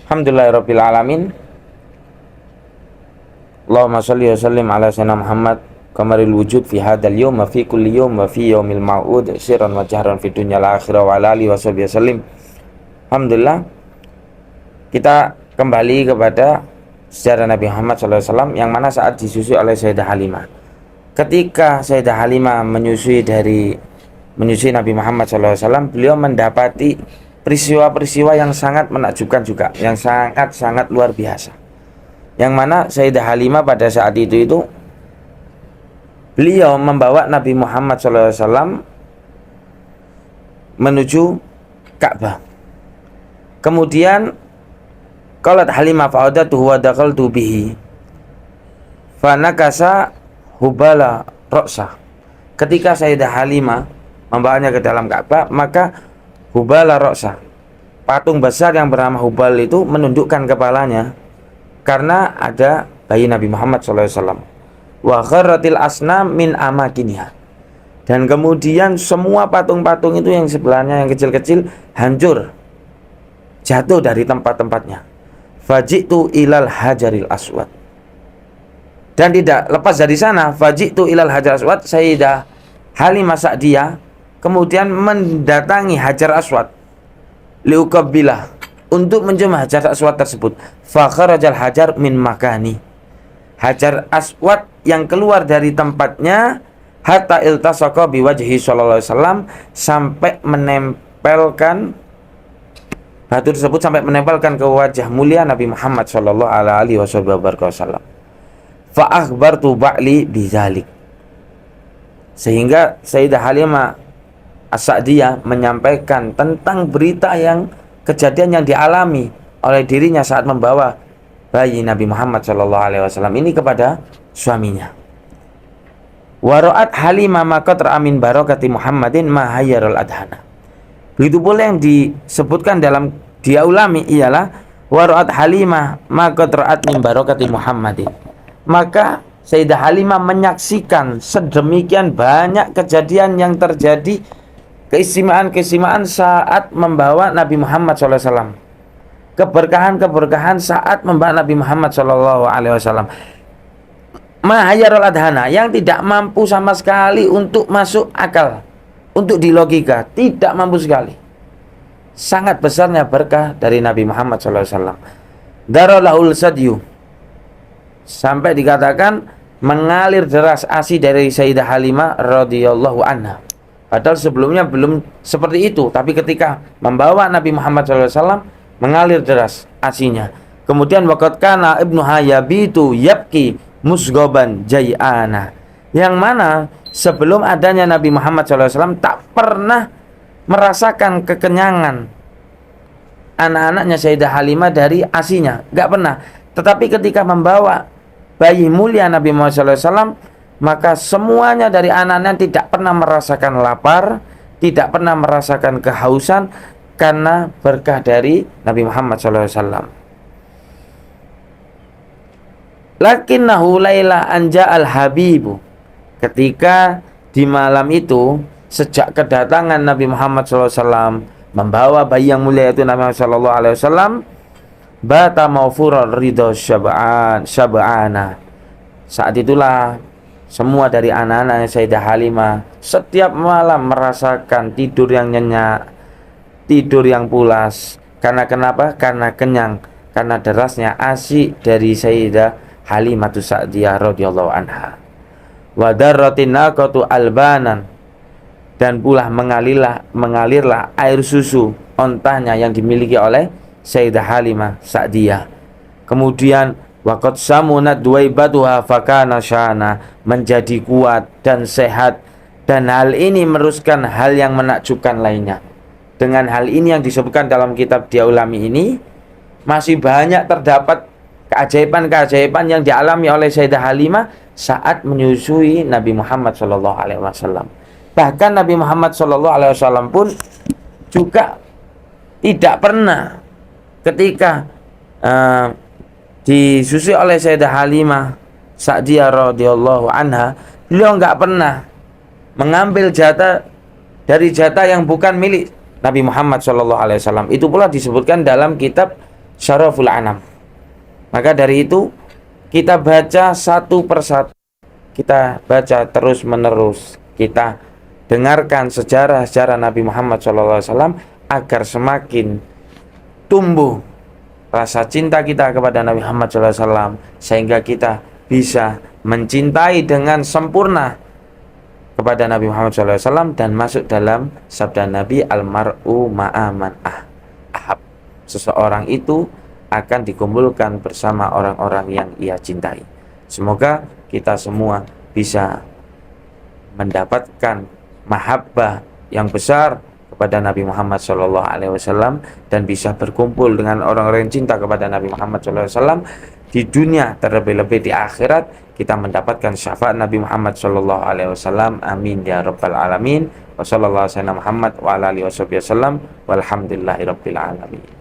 Alhamdulillahirabbil alamin. Allahumma shalli wa sallim ala sayyidina Muhammad kamaril wujud fi hadzal yawm wa fi kulli yawm wa fi yaumil mau'ud sirran wa jahran fi dunyal akhirah wa ala alihi washabihi wasallim. Alhamdulillah, kita kembali kepada sejarah Nabi Muhammad SAW yang mana saat disusui oleh Sayyidah Halimah. Ketika Sayyidah Halimah menyusui Nabi Muhammad SAW, beliau mendapati peristiwa-peristiwa yang sangat menakjubkan juga, yang sangat-sangat luar biasa. Yang mana Sayyidah Halimah pada saat itu beliau membawa Nabi Muhammad SAW menuju Ka'bah. Kemudian qalat Halimah fa'adatuhu wa dakhaltu bihi fanakasa hubala ra'sah. Ketika Sayyidah Halimah membawanya ke dalam Ka'bah, maka hubala ra'sah, patung besar yang bernama Hubal itu menundukkan kepalanya karena ada bayi Nabi Muhammad SAW. Wa kharratil asnam min amakiniha, dan kemudian semua patung-patung itu yang sebelahnya yang kecil-kecil hancur, jatuh dari tempat-tempatnya. Fajitu ilal hajaril aswad, dan tidak lepas dari sana, fajitu ilal hajar aswad, Sayyidah Halimah Sa'diyah kemudian mendatangi Hajar Aswad liuqabbilah, untuk mencium Hajar Aswad tersebut. Fakharajal hajar min makani, Hajar Aswad yang keluar dari tempatnya hatta iltasaqa biwajhi sallallahu alaihi wasallam, sampai menempelkan batu tersebut, sampai menempelkan ke wajah mulia Nabi Muhammad sallallahu alaihi wasallam. Fa akhbartu ba'li bidzalik, sehingga Sayyidah Halimah As-Sa'diyah menyampaikan tentang berita yang kejadian yang dialami oleh dirinya saat membawa bayi Nabi Muhammad SAW ini kepada suaminya. Waro'at Halimah maqatra min barakati Muhammadin mahayyarul adhana. Begitu pula yang disebutkan dalam dia ulami ialah waro'at Halimah maqatra min barakati Muhammadin. Maka Sayyidah Halimah menyaksikan sedemikian banyak kejadian yang terjadi, keistimewaan saat membawa Nabi Muhammad SAW, keberkahan saat membawa Nabi Muhammad SAW. Mahayyarul adhana, yang tidak mampu sama sekali untuk masuk akal, untuk dilogika, tidak mampu sekali. Sangat besarnya berkah dari Nabi Muhammad SAW. Daralahul sadyu, sampai dikatakan mengalir deras ASI dari Sayyidah Halimah radhiyallahu anha. Padahal sebelumnya belum seperti itu, tapi ketika membawa Nabi Muhammad SAW mengalir deras ASInya. Kemudian waqad kana Ibnu Hayabitu yabki musghoban jay'ana, yang mana sebelum adanya Nabi Muhammad SAW tak pernah merasakan kekenyangan anak-anaknya Sayyidah Halimah dari ASInya, gak pernah. Tetapi ketika membawa bayi mulia Nabi Muhammad SAW, maka semuanya dari anak-anaknya tidak pernah merasakan lapar, tidak pernah merasakan kehausan, karena berkah dari Nabi Muhammad SAW. Lakinnahu laila anja al-habibu, ketika di malam itu, sejak kedatangan Nabi Muhammad SAW membawa bayi yang mulia itu Nabi Muhammad SAW, bata mawfuran ridho syab'ana. Saat itulah semua dari anak-anak Sayyidah Halimah setiap malam merasakan tidur yang nyenyak, tidur yang pulas. Karena kenapa? Karena kenyang, karena derasnya ASI dari Sayyidah Halimah Sa'diyah radhiyallahu anha. Wa darratin naqatu albanan, dan pula mengalirlah air susu ontanya yang dimiliki oleh Sayyidah Halimah Sa'diyah. Kemudian waqad samunat duwaibatuha fakana syana, menjadi kuat dan sehat, dan hal ini meneruskan hal yang menakjubkan lainnya. Dengan hal ini yang disebutkan dalam kitab Dia Ulami ini, masih banyak terdapat keajaiban-keajaiban yang dialami oleh Sayyidah Halimah saat menyusui Nabi Muhammad SAW. Bahkan Nabi Muhammad SAW pun juga tidak pernah ketika disusui oleh Sayyidah Halimah Sa'diyah radhiyallahu anha, beliau enggak pernah mengambil jatah dari jatah yang bukan milik Nabi Muhammad SAW. Itu pula disebutkan dalam kitab syaraful anam. Maka dari itu kita baca satu persatu, kita baca terus menerus, kita dengarkan sejarah-sejarah Nabi Muhammad SAW agar semakin tumbuh rasa cinta kita kepada Nabi Muhammad SAW, sehingga kita bisa mencintai dengan sempurna kepada Nabi Muhammad SAW dan masuk dalam sabda Nabi, almar'u ma'aman ahab. Seseorang itu akan dikumpulkan bersama orang-orang yang ia cintai. Semoga kita semua bisa mendapatkan mahabbah yang besar kepada Nabi Muhammad SAW dan bisa berkumpul dengan orang-orang yang cinta kepada Nabi Muhammad SAW di dunia, terlebih-lebih di akhirat kita mendapatkan syafaat Nabi Muhammad SAW. Amin ya rabbal alamin. Wassallallahu alaihi wasallam Muhammad wa ala alihi wasallam walhamdulillahi rabbil alamin.